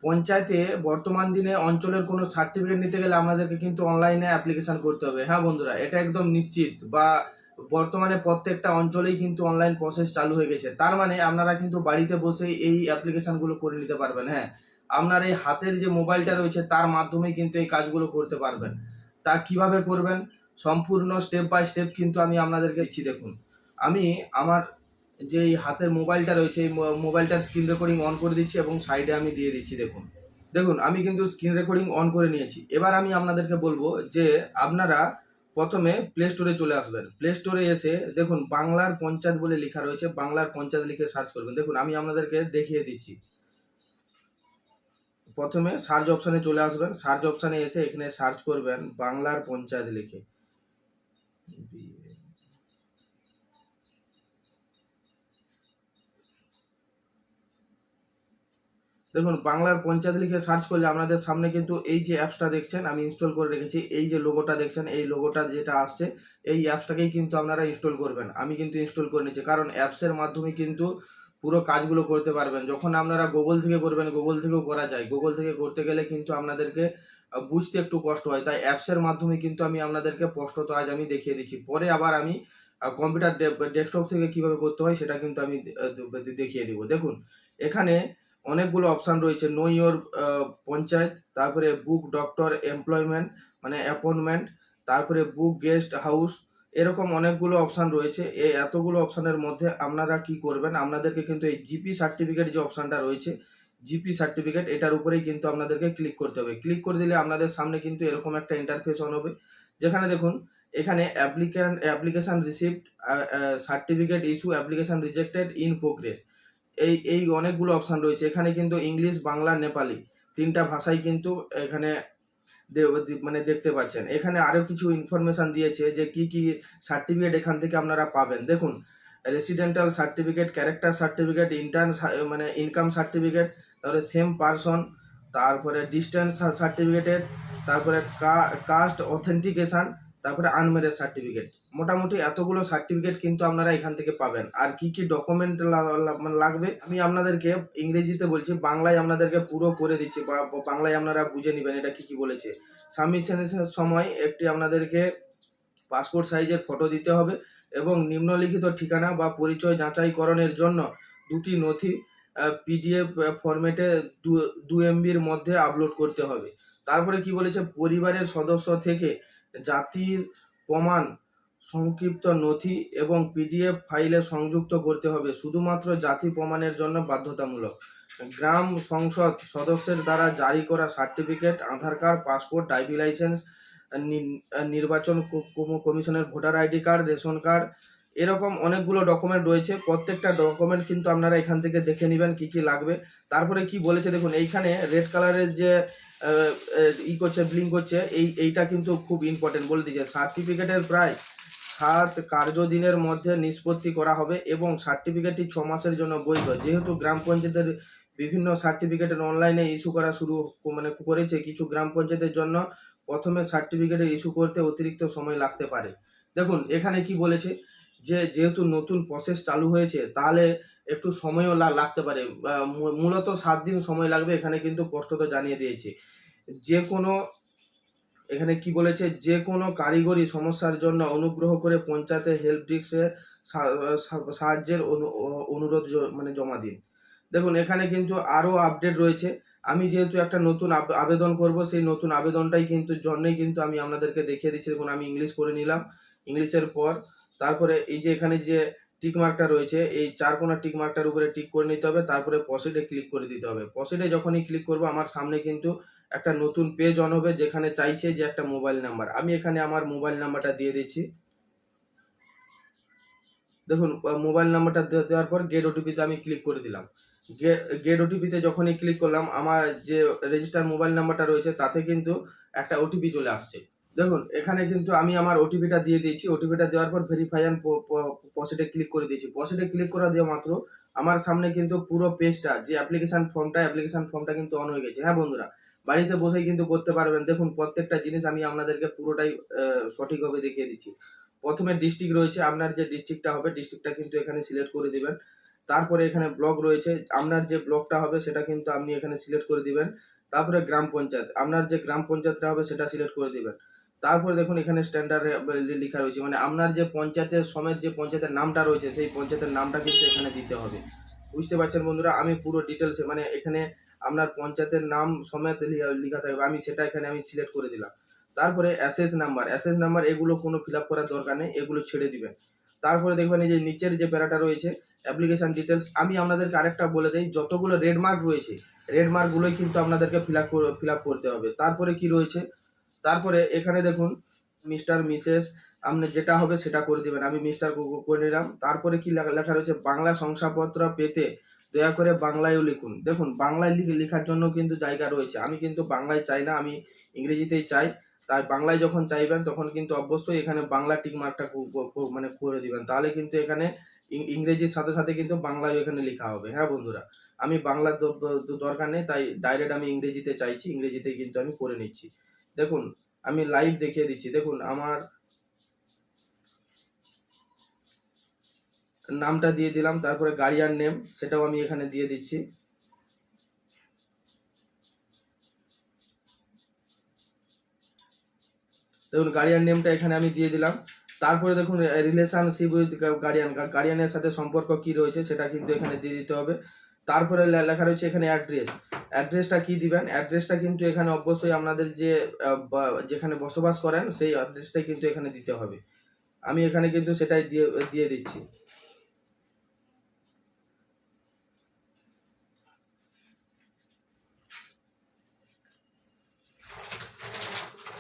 পঞ্চায়েতে বর্তমান দিনে অঞ্চলের কোনো সার্টিফিকেট নিতে গেলে আপনাদেরকে কিন্তু অনলাইনে অ্যাপ্লিকেশন করতে হবে। হ্যাঁ বন্ধুরা, এটা একদম নিশ্চিত, বা বর্তমানে প্রত্যেকটা অঞ্চলেই কিন্তু অনলাইন প্রসেস চালু হয়ে গেছে। তার মানে আপনারা কিন্তু বাড়িতে বসেই এই অ্যাপ্লিকেশনগুলো করে নিতে পারবেন। হ্যাঁ, আপনার এই হাতের যে মোবাইলটা রয়েছে তার মাধ্যমেই কিন্তু এই কাজগুলো করতে পারবেন। তা কিভাবে করবেন সম্পূর্ণ স্টেপ বাই স্টেপ কিন্তু আমি আপনাদেরকে দিচ্ছি। দেখুন, আমি আমার যে এই হাতের মোবাইলটা রয়েছে এই মোবাইলটার স্ক্রিন রেকর্ডিং অন করে দিচ্ছি এবং সাইডে আমি দিয়ে দিচ্ছি। দেখুন দেখুন আমি কিন্তু স্ক্রিন রেকর্ডিং অন করে নিয়েছি। এবার আমি আপনাদেরকে বলবো যে আপনারা প্রথমে প্লে স্টোরে চলে আসবেন। প্লে স্টোরে এসে দেখুন বাংলার পঞ্চায়েত বলে লেখা রয়েছে, বাংলার পঞ্চায়েত লিখে সার্চ করবেন। দেখুন আমি আপনাদেরকে দেখিয়ে দিচ্ছি। প্রথমে সার্চ অপশানে চলে আসবেন। সার্চ অপশানে এসে এখানে সার্চ করবেন বাংলার পঞ্চায়েত লিখে। দেখুন বাংলার পঞ্চায়েত লিখে সার্চ করলে আপনাদের সামনে কিন্তু এই যে অ্যাপসটা দেখছেন আমি ইনস্টল করে রেখেছি, এই যে লোগোটা দেখছেন এই লোগোটা যেটা আসছে এই অ্যাপসটাকেই কিন্তু আপনারা ইনস্টল করবেন। আমি কিন্তু ইনস্টল করে নিচ্ছি, কারণ অ্যাপসের মাধ্যমে কিন্তু পুরো কাজগুলো করতে পারবেন। যখন আপনারা গুগল থেকে করবেন, গুগল থেকেও করা যায়, গুগল থেকে করতে গেলে কিন্তু আপনাদেরকে বুঝতে একটু কষ্ট হয়, তাই অ্যাপসের মাধ্যমে কিন্তু আমি আপনাদেরকে স্পষ্টত আজ আমি দেখিয়ে দিচ্ছি। পরে আবার আমি কম্পিউটার ডেস্কটপ থেকে কিভাবে করতে হয় সেটা কিন্তু আমি দেখিয়ে দিব। দেখুন এখানে অনেকগুলো অপশান রয়েছে। নো ইয়োর পঞ্চায়েত, তারপরে বুক ডক্টর এমপ্লয়মেন্ট মানে অ্যাপয়েন্টমেন্ট, তারপরে বুক গেস্ট হাউস, এরকম অনেকগুলো অপশান রয়েছে। এই এতগুলো অপশানের মধ্যে আপনারা কি করবেন, আপনাদেরকে কিন্তু এই জিপি সার্টিফিকেট যে অপশানটা রয়েছে জিপি সার্টিফিকেট এটার উপরেই কিন্তু আপনাদেরকে ক্লিক করতে হবে। ক্লিক করে দিলে আপনাদের সামনে কিন্তু এরকম একটা ইন্টারফেস অন হবে, যেখানে দেখুন এখানে application received, certificate issue, application rejected, in progress, এই অনেকগুলো অপশান রয়েছে। এখানে কিন্তু ইংলিশ, বাংলা, নেপালি তিনটা ভাষাই কিন্তু এখানে মানে দেখতে পাচ্ছেন। এখানে আরও কিছু ইনফরমেশান দিয়েছে যে কি কি সার্টিফিকেট এখান থেকে আপনারা পাবেন। দেখুন residential certificate, character certificate, intern মানে ইনকাম সার্টিফিকেট, তারপরে সেম পারসন, তারপরে ডিস্টেন্স সার্টিফিকেটের, তারপরে কাস্ট অথেন্টিকেশন, তারপরে আনম্যারেজ সার্টিফিকেট। মোটামুটি এতগুলো সার্টিফিকেট কিন্তু আপনারা এখান থেকে পাবেন। আর কি কি ডকুমেন্ট লাগবে আমি আপনাদেরকে ইংরেজিতে বলছি, বাংলায় আপনাদেরকে পুরো করে দিচ্ছি, বা বাংলায় আপনারা বুঝে নেবেন এটা কি কি বলেছে। সাবমিশনের সময় একটি আপনাদেরকে পাসপোর্ট সাইজের ফটো দিতে হবে এবং নিম্নলিখিত ঠিকানা বা পরিচয় যাচাইকরণের জন্য দুটি নথি পিডিএফ ফরম্যাটে 2 MBর মধ্যে আপলোড করতে হবে। তারপরে কি বলেছে, পরিবারের সদস্য থেকে জাতির প্রমাণ সংক্ষিপ্ত নথি এবং পিডিএফ ফাইলে সংযুক্ত করতে হবে, শুধুমাত্র জাতি প্রমাণের জন্য বাধ্যতামূলক। গ্রাম সংসদ সদস্যের দ্বারা জারি করা সার্টিফিকেট, আধার কার্ড, পাসপোর্ট, ড্রাইভিং লাইসেন্স, নির্বাচন কমিশনের voter ID card, ration card, এরকম অনেকগুলো ডকুমেন্ট রয়েছে। প্রত্যেকটা ডকুমেন্ট কিন্তু আপনারা এখান থেকে দেখে নেবেন কি কি লাগবে। তারপরে কি বলেছে দেখুন, এইখানে রেড কালারের যে করছে ব্লিঙ্ক করছে, এইটা কিন্তু খুব ইম্পর্টেন্ট বলে দিয়েছে। সার্টিফিকেটের প্রায় 7 কার্যদিনের মধ্যে নিষ্পত্তি করা হবে এবং সার্টিফিকেটটি 6 মাসের জন্য বৈধ। যেহেতু গ্রাম পঞ্চায়েতের বিভিন্ন সার্টিফিকেটের অনলাইনে ইস্যু করা শুরু মানে করেছে, কিছু গ্রাম পঞ্চায়েতের জন্য প্রথমে সার্টিফিকেটের ইস্যু করতে অতিরিক্ত সময় লাগতে পারে। দেখুন এখানে কি বলেছে যে যেহেতু নতুন প্রসেস চালু হয়েছে তাহলে একটু সময়ও লাগতে পারে, মূলত 7 দিন সময় লাগবে, এখানে কিন্তু স্পষ্টত জানিয়ে দিয়েছে। যে কোনো এখানে কি বলেছে, যে কোনো কারিগরি সমস্যার জন্য অনুগ্রহ করে পঞ্চায়েতের হেল্প ডেস্কে সাহায্যের অনুরোধ মানে জমা দিন। দেখুন এখানে কিন্তু আরও আপডেট রয়েছে। আমি যেহেতু একটা নতুন আবেদন করব, সেই নতুন আবেদনটাই কিন্তু জন্যই কিন্তু আমি আপনাদেরকে দেখিয়ে দিচ্ছি। দেখুন আমি ইংলিশ করে নিলাম, ইংলিশের পর তারপরে এই যে এখানে যে টিক মার্কটা রয়েছে এই 4 কোণা টিক মার্কটার উপরে টিক করে নিতে হবে, তারপরে প্রসিডে ক্লিক করে দিতে হবে। প্রসিডে যখনই ক্লিক করব আমার সামনে কিন্তু একটা নতুন পেজ অন হবে, যেখানে চাইছে যে একটা মোবাইল নাম্বার। আমি এখানে আমার মোবাইল নাম্বারটা দিয়ে দিচ্ছি। দেখুন মোবাইল নাম্বারটা দেওয়ার পর গেট ওটিপিতে আমি ক্লিক করে দিলাম। গেট ওটিপিতে যখনই ক্লিক করলাম আমার যে রেজিস্টার মোবাইল নাম্বারটা রয়েছে তাতে কিন্তু একটা ওটিপি চলে আসছে। দেখুন এখানে কিন্তু আমি আমার ওটিপিটা দিয়ে দিয়েছি। ওটিপিটা দেওয়ার পর ভেরিফাই অ্যান্ড প্রসিডে ক্লিক করে দিয়েছি। প্রসিডে ক্লিক করা দেওয়া মাত্র আমার সামনে কিন্তু পুরো পেজটা যে অ্যাপ্লিকেশন ফর্মটা কিন্তু অন হয়ে গেছে। হ্যাঁ বন্ধুরা, বাড়িতে বসেই কিন্তু করতে পারবেন। দেখুন প্রত্যেকটা জিনিস আমি আপনাদেরকে পুরোটাই সঠিকভাবে দেখিয়ে দিচ্ছি। প্রথমে ডিস্ট্রিক্ট রয়েছে, আপনার যে ডিস্ট্রিক্টটা হবে ডিস্ট্রিক্টটা কিন্তু এখানে সিলেক্ট করে দিবেন। তারপরে এখানে ব্লক রয়েছে, আপনার যে ব্লকটা হবে সেটা কিন্তু আপনি এখানে সিলেক্ট করে দিবেন। তারপরে গ্রাম পঞ্চায়েত, আপনার যে গ্রাম পঞ্চায়েতটা হবে সেটা সিলেক্ট করে দিবেন। তারপরে দেখুন এখানে স্ট্যান্ডার্ড লেখা রয়েছে, মানে আপনার যে পঞ্চায়েতের সমেত যে পঞ্চায়েতের নামটা রয়েছে সেই পঞ্চায়েতের নামটা কিন্তু এখানে দিতে হবে। বুঝতে পারছেন বন্ধুরা, আমি পুরো ডিটেলসে মানে এখানে আপনার পঞ্চায়েতের নাম সমেত লেখা থাকবে, আমি সেটা এখানে আমি সিলেক্ট করে দিলাম। তারপরে অ্যাসেস নাম্বার এগুলো কোনো ফিল আপ করার দরকার নেই, এগুলো ছেড়ে দিবেন। তারপরে দেখবেন এই যে নিচের যে প্যারাটা রয়েছে অ্যাপ্লিকেশন ডিটেলস, আমি আপনাদেরকে আরেকটা বলে দিই, যতগুলো রেড মার্ক রয়েছে রেড মার্কগুলোই কিন্তু আপনাদেরকে ফিল আপ করতে হবে। তারপরে কি রয়েছে, তারপরে এখানে দেখুন মিস্টার মিসেস আপনি যেটা হবে সেটা করে দিবেন, আমি মিস্টার করে নিলাম। তারপরে কি লেখা রয়েছে, বাংলা শংসাপত্র পেতে দয়া করে বাংলায়ও লিখুন। দেখুন বাংলায় লেখার জন্য কিন্তু জায়গা রয়েছে, আমি কিন্তু বাংলায় চাই না, আমি ইংরেজিতেই চাই। তাই বাংলায় যখন চাইবেন তখন কিন্তু অবশ্যই এখানে বাংলা টিক মার্কটা মানে করে দিবেন, তাহলে কিন্তু এখানে ইংরেজির সাথে সাথে কিন্তু বাংলায় এখানে লেখা হবে। হ্যাঁ বন্ধুরা, আমি বাংলার দরকার নেই, তাই ডাইরেক্ট আমি ইংরেজিতে চাইছি, ইংরেজিতে কিন্তু আমি করে নিচ্ছি। দেখুন আমি লাইভ দেখিয়ে দিচ্ছি, দেখুন আমার নামটা দিয়ে দিলাম, তারপরে গার্ডিয়ান নেম সেটাও আমি এখানে দিয়ে দিচ্ছি। দেখুন গার্ডিয়ান নেমটা এখানে আমি দিয়ে দিলাম। তারপরে দেখুন রিলেশনশিপ উইথ গার্ডিয়ান, গার্ডিয়ানের সাথে সম্পর্ক কি রয়েছে সেটা কিন্তু এখানে দিয়ে দিতে হবে। তারপরে লেখা রয়েছে এখানে অ্যাড্রেসটা কি দিবেন, অ্যাড্রেসটা কিন্তু এখানে অবশ্যই আপনাদের যে যেখানে বসবাস করেন সেই অ্যাড্রেসটাই কিন্তু এখানে দিতে হবে, আমি এখানে কিন্তু সেটাই দিয়ে দিয়ে দিচ্ছি।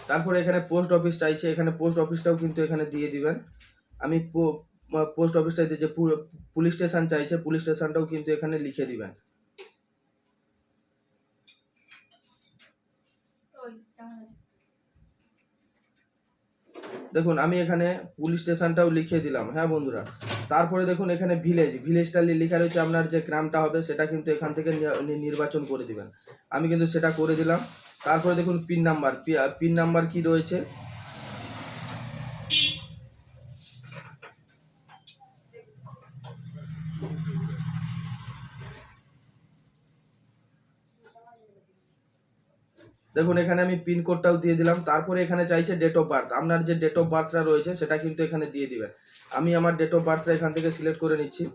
তারপরে এখানে পোস্ট অফিস চাইছে, এখানে পোস্ট অফিসটাও কিন্তু এখানে দিয়ে দিবেন। আমি পোস্ট অফিসটা যে পুলিশ স্টেশন চাইছে পুলিশ স্টেশনটাও কিন্তু এখানে লিখে দিবেন। দেখুন আমি এখানে পুলিশ স্টেশনটাও লিখে দিলাম। হ্যাঁ বন্ধুরা, তারপরে দেখুন এখানে ভিলেজটা লেখা রয়েছে, আপনার যে গ্রামটা হবে সেটা কিন্তু এখান থেকে নির্বাচন করে দিবেন, আমি কিন্তু সেটা করে দিলাম। তারপরে দেখুন পিন নাম্বার কি রয়েছে, দেখুন এখানে আমি পিন কোডটাও দিয়ে দিলাম। তারপরে এখানে চাইছে ডেট অফ বার্থ, আপনার যে ডেট অফ বার্থটা রয়েছে সেটা কিন্তু এখানে দিয়ে দিবেন, আমি আমার ডেট অফ বার্থটা এখান থেকে সিলেক্ট করে নিচ্ছি।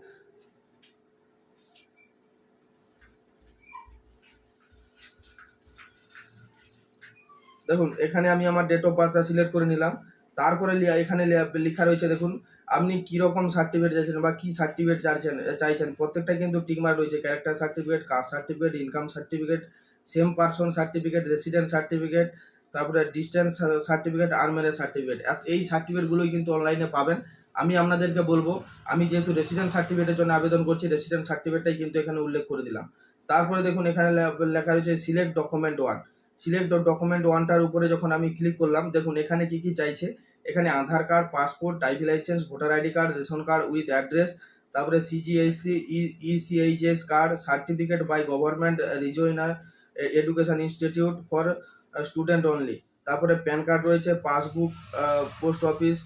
দেখুন এখানে আমি আমার ডেট অফ বার্থটা সিলেক্ট করে নিলাম। তারপরে এখানে লেখা রয়েছে, দেখুন আপনি কীরকম সার্টিফিকেট চাইছেন বা কী সার্টিফিকেট চাইছেন প্রত্যেকটা কিন্তু টিকমার্ক রয়েছে, character certificate, caste certificate, income certificate, same person certificate, resident certificate, তারপরে ডিস্টেন্স সার্টিফিকেট আর ম্যারেজ সার্টিফিকেট, এই সার্টিফিকেটগুলোই কিন্তু অনলাইনে পাবেন। আমি আপনাদেরকে বলবো, আমি যেহেতু রেসিডেন্ট সার্টিফিকেটের জন্য আবেদন করছি, রেসিডেন্ট সার্টিফিকেটটাই কিন্তু এখানে উল্লেখ করে দিলাম। তারপরে দেখুন এখানে লেখা রয়েছে সিলেক্ট ডকুমেন্ট ওয়ানটার উপরে যখন আমি ক্লিক করলাম, দেখুন এখানে কি কি চাইছে, এখানে Aadhaar card, passport, driving licence, voter ID card, ration card with address, তারপরে CGHS, ECHS card, certificate by government regional education institute for student only, তারপরে প্যান কার্ড রয়েছে, পাসবুক পোস্ট অফিস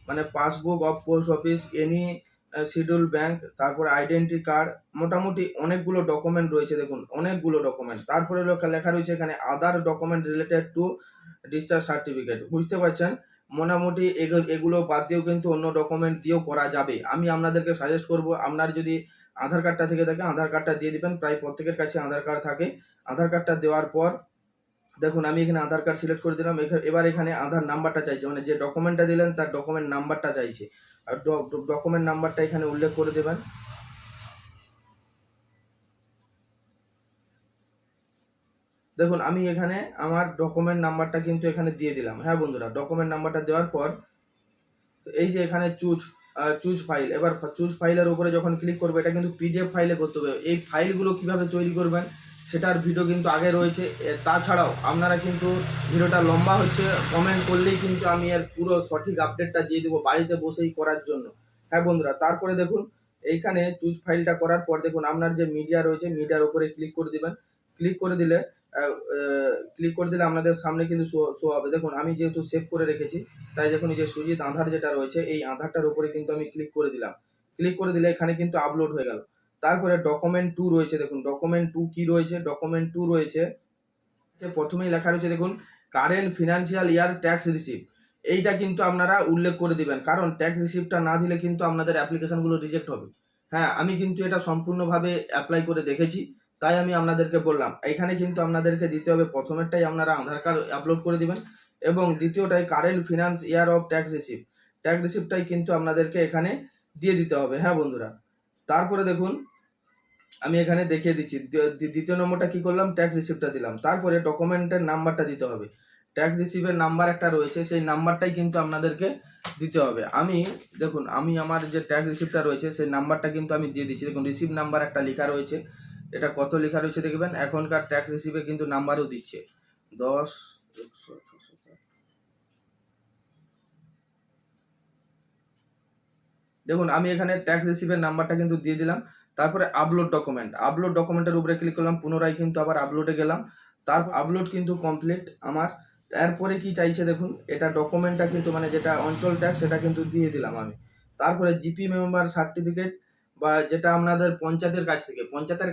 মানে passbook of post office, any schedule bank, তারপরে identity card, মোটামুটি অনেকগুলো document রয়েছে, দেখুন অনেকগুলো ডকুমেন্ট। তারপরে লেখা রয়েছে এখানে other document related to discharge certificate, বুঝতে পারছেন, মোটামুটি এগুলো বাদ দিয়েও কিন্তু অন্য ডকুমেন্ট দিয়েও করা যাবে। আমি আপনাদেরকে সাজেস্ট করব, আপনার যদি আধার কার্ডটা থেকে থাকে আধার কার্ডটা দিয়ে দিবেন, প্রায় প্রত্যেকের কাছে আধার কার্ড থাকে। আধার কার্ডটা দেওয়ার পর দেখুন আমি এখানে আধার কার্ড সিলেক্ট করে দিলাম, এবার এখানে আধার নাম্বারটা চাইছে, মানে যে ডকুমেন্টটা দিলেন তার ডকুমেন্ট নাম্বারটা চাইছে, আর ডকুমেন্ট নাম্বারটা এখানে উল্লেখ করে দেবেন। দেখুন আমি এখানে আমার ডকুমেন্ট নাম্বারটা কিন্তু এখানে দিয়ে দিলাম। হ্যাঁ বন্ধুরা, ডকুমেন্ট নাম্বারটা দেওয়ার পর এই যে এখানে চুজ ফাইল, এবার চুজ ফাইলের উপরে যখন ক্লিক করবে, এটা কিন্তু পিডিএফ ফাইলে করতে হবে। এই ফাইলগুলো কিভাবে তৈরি করবেন সেটার ভিডিও কিন্তু আগে রয়েছে। তাছাড়াও আপনারা কিন্তু ভিডিওটা লম্বা হচ্ছে, কমেন্ট করলেই কিন্তু আমি এর পুরো সঠিক আপডেটটা দিয়ে দেবো বাড়িতে বসেই করার জন্য। হ্যাঁ বন্ধুরা, তারপরে দেখুন এইখানে চুজ ফাইলটা করার পর দেখুন আপনার যে মিডিয়া রয়েছে মিডিয়ার উপরে ক্লিক করে দিবেন। ক্লিক করে দিলে আপনাদের সামনে কিন্তু শো হবে। দেখুন আমি যেহেতু সেভ করে রেখেছি, তাই দেখুন এই যে সুজিত আধার যেটা রয়েছে এই আধারটার উপরে কিন্তু আমি ক্লিক করে দিলাম। ক্লিক করে দিলে এখানে কিন্তু আপলোড হয়ে গেল। তারপরে ডকুমেন্ট 2 রয়েছে, দেখুন ডকুমেন্ট 2 কি রয়েছে, ডকুমেন্ট 2 রয়েছে প্রথমেই লেখা রয়েছে দেখুন current financial year tax receipt. এইটা কিন্তু আপনারা উল্লেখ করে দিবেন, কারণ ট্যাক্স রিসিপ্টটা না দিলে কিন্তু আপনাদের অ্যাপ্লিকেশনগুলো রিজেক্ট হবে। হ্যাঁ, আমি কিন্তু এটা সম্পূর্ণভাবে অ্যাপ্লাই করে দেখেছি, তাই আমি আপনাদেরকে বললাম। এখানে কিন্তু আপনাদেরকে দিতে হবে, প্রথমেরটাই আপনারা আধার কার্ড আপলোড করে দিবেন এবং দ্বিতীয়টাই current finance year of tax receipt. Tax রিসিপ্টটাই কিন্তু আপনাদেরকে এখানে দিয়ে দিতে হবে। হ্যাঁ বন্ধুরা, তারপরে দেখুন আমি এখানে দেখিয়ে দিচ্ছি। দ্বিতীয় নম্বরটা কি করলাম, ট্যাক্স রিসিপ্টটা দিলাম। তারপরে ডকুমেন্টের নাম্বারটা দিতে হবে, ট্যাক্স রিসিপ্টের নাম্বার একটা রয়েছে, সেই নাম্বারটাই কিন্তু আপনাদেরকে দিতে হবে। আমি দেখুন আমি আমার যে ট্যাক্স রিসিপ্টটা রয়েছে সেই নাম্বারটা কিন্তু আমি দিয়ে দিচ্ছি। দেখুন রিসিপ্ট নাম্বার একটা লেখা রয়েছে, এটা কত লেখা রয়েছে দেখবেন। এখনকার ট্যাক্স রিসিপ্টে কিন্তু নাম্বারও দিচ্ছে 10 দেখুন আমি এখানে ট্যাক্স রিসিপ্টের নাম্বারটা কিন্তু দিয়ে দিলাম। তারপরে আপলোড ডকুমেন্ট, আপলোড ডকুমেন্টের উপরে ক্লিক করলাম, পুনরায় কিন্তু আবার আপলোডে গেলাম। তারপর আপলোড কিন্তু কমপ্লিট আমার। তারপরে কি চাইছে দেখুন, এটা ডকুমেন্টটা কিন্তু মানে যেটা অঞ্চল ট্যাক্স সেটা কিন্তু দিয়ে দিলাম আমি। তারপরে জিপি মেম্বার সার্টিফিকেট বা যেটা আপনাদের পঞ্চায়েতের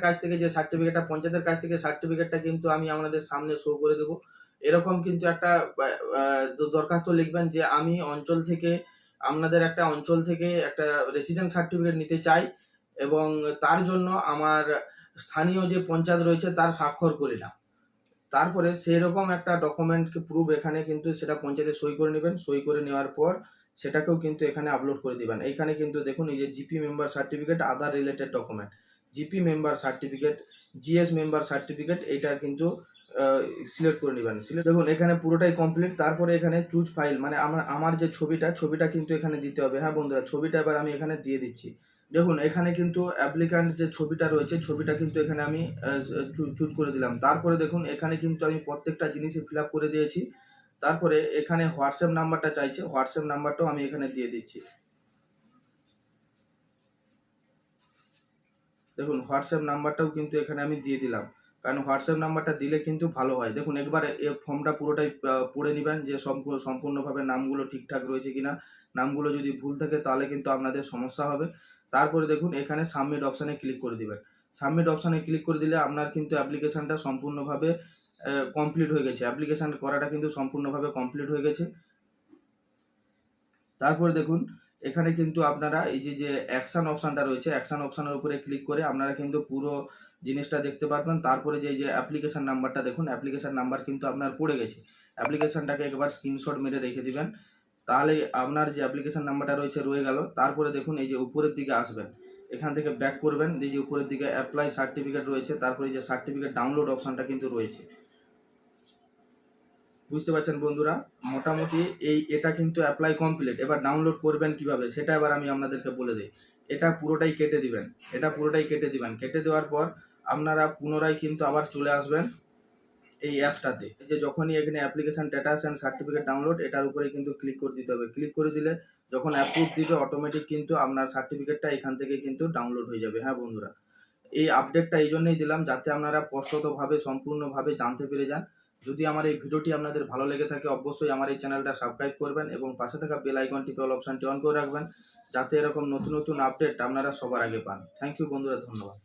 কাছ থেকে যে সার্টিফিকেটটা, পঞ্চায়েতের কাছ থেকে সার্টিফিকেটটা কিন্তু আমি আপনাদের সামনে শো করে দেবো। এরকম কিন্তু একটা দরখাস্ত লিখবেন যে আমি অঞ্চল থেকে আপনাদের একটা অঞ্চল থেকে একটা রেসিডেন্ট সার্টিফিকেট নিতে চাই এবং তার জন্য আমার স্থানীয় যে পঞ্চায়েত রয়েছে তার স্বাক্ষর করে না। তারপরে সেরকম একটা ডকুমেন্ট প্রুফ এখানে কিন্তু সেটা পঞ্চায়েতে সই করে নেবেন। সই করে নেওয়ার পর সেটাকেও কিন্তু এখানে আপলোড করে দিবেন। এইখানে কিন্তু দেখুন এই যে জিপি মেম্বার সার্টিফিকেট, আদার related document, GP member certificate, GS member certificate, এইটা কিন্তু সিলেক্ট করে নেবেন। দেখুন এখানে পুরোটাই কমপ্লিট। তারপরে এখানে চুজ ফাইল মানে আমার যে ছবিটা কিন্তু এখানে দিতে হবে। হ্যাঁ বন্ধুরা, ছবিটা এবার আমি এখানে দিয়ে দিচ্ছি। দেখুন এখানে কিন্তু অ্যাপ্লিক্যান্ট যে ছবিটা রয়েছে ছবিটা কিন্তু এখানে আমি চুজ করে দিলাম। তারপরে দেখুন এখানে কিন্তু আমি প্রত্যেকটা জিনিসই ফিল আপ করে দিয়েছি। তারপরে এখানে হোয়াটসঅ্যাপ নাম্বারটা চাইছে, হোয়াটসঅ্যাপ নাম্বারটাও আমি এখানে দিয়ে দিচ্ছি। দেখুন হোয়াটসঅ্যাপ নাম্বারটাও কিন্তু এখানে আমি দিয়ে দিলাম, কারণ হোয়াটসঅ্যাপ নাম্বারটা দিলে কিন্তু ভালো হয়। দেখুন একবার এই ফর্মটা পুরোটাই পড়ে নেবেন যে সম্পূর্ণভাবে নামগুলো ঠিকঠাক রয়েছে কিনা। নামগুলো যদি ভুল থাকে তাহলে কিন্তু আপনাদের সমস্যা হবে। তারপরে দেখুন এখানে সাবমিট অপশানে ক্লিক করে দিবেন। সাবমিট অপশানে ক্লিক করে দিলে আপনার কিন্তু অ্যাপ্লিকেশানটা সম্পূর্ণভাবে কমপ্লিট হয়ে গেছে। অ্যাপ্লিকেশান করাটা কিন্তু সম্পূর্ণভাবে কমপ্লিট হয়ে গেছে। তারপরে দেখুন এখানে কিন্তু আপনারা এই যে অ্যাকশন অপশানটা রয়েছে, অ্যাকশন অপশানের উপরে ক্লিক করে আপনারা কিন্তু পুরো জিনিসটা দেখতে পারবেন। তারপরে যে অ্যাপ্লিকেশান নাম্বারটা দেখুন, অ্যাপ্লিকেশান নাম্বার কিন্তু আপনার পড়ে গেছে। অ্যাপ্লিকেশানটাকে একবার স্ক্রিনশট মেরে রেখে দিবেন, তাহলে আপনার যে অ্যাপ্লিকেশান নাম্বারটা রয়ে গেল। তারপরে দেখুন এই যে উপরের দিকে আসবেন, এখান থেকে ব্যাক করবেন, এই যে উপরের দিকে অ্যাপ্লাই সার্টিফিকেট রয়েছে, তারপরে যে সার্টিফিকেট ডাউনলোড অপশানটা কিন্তু রয়েছে। বুঝতে পারছেন বন্ধুরা, মোটামুটি এটা কিন্তু অ্যাপ্লাই কমপ্লিট। এবার ডাউনলোড করবেন কিভাবে সেটা এবার আমি আপনাদেরকে বলে দিই। এটা পুরোটাই কেটে দিবেন, কেটে দেওয়ার পর আপনারা পুনরায় কিন্তু আবার চলে আসবেন এই অ্যাপসটাতে। এই যে যখনই এখানে application status and certificate download, এটার উপরে কিন্তু ক্লিক করে দিতে হবে। ক্লিক করে দিলে যখন অ্যাপ্রুভ দিবে অটোমেটিক কিন্তু আপনার সার্টিফিকেটটা এখান থেকে কিন্তু ডাউনলোড হয়ে যাবে। হ্যাঁ বন্ধুরা, এই আপডেটটা এই জন্যই দিলাম যাতে আপনারা স্পষ্টতভাবে সম্পূর্ণভাবে জানতে পেরে যান। যদি আমার এই ভিডিওটি আপনাদের ভালো লেগে থাকে অবশ্যই আমার এই চ্যানেলটা সাবস্ক্রাইব করবেন এবং পাশে থাকা বেল আইকনটি অল অপশানটি অন করে রাখবেন, যাতে এরকম নতুন নতুন আপডেট আপনারা সবার আগে পান। থ্যাংক ইউ বন্ধুরা, ধন্যবাদ।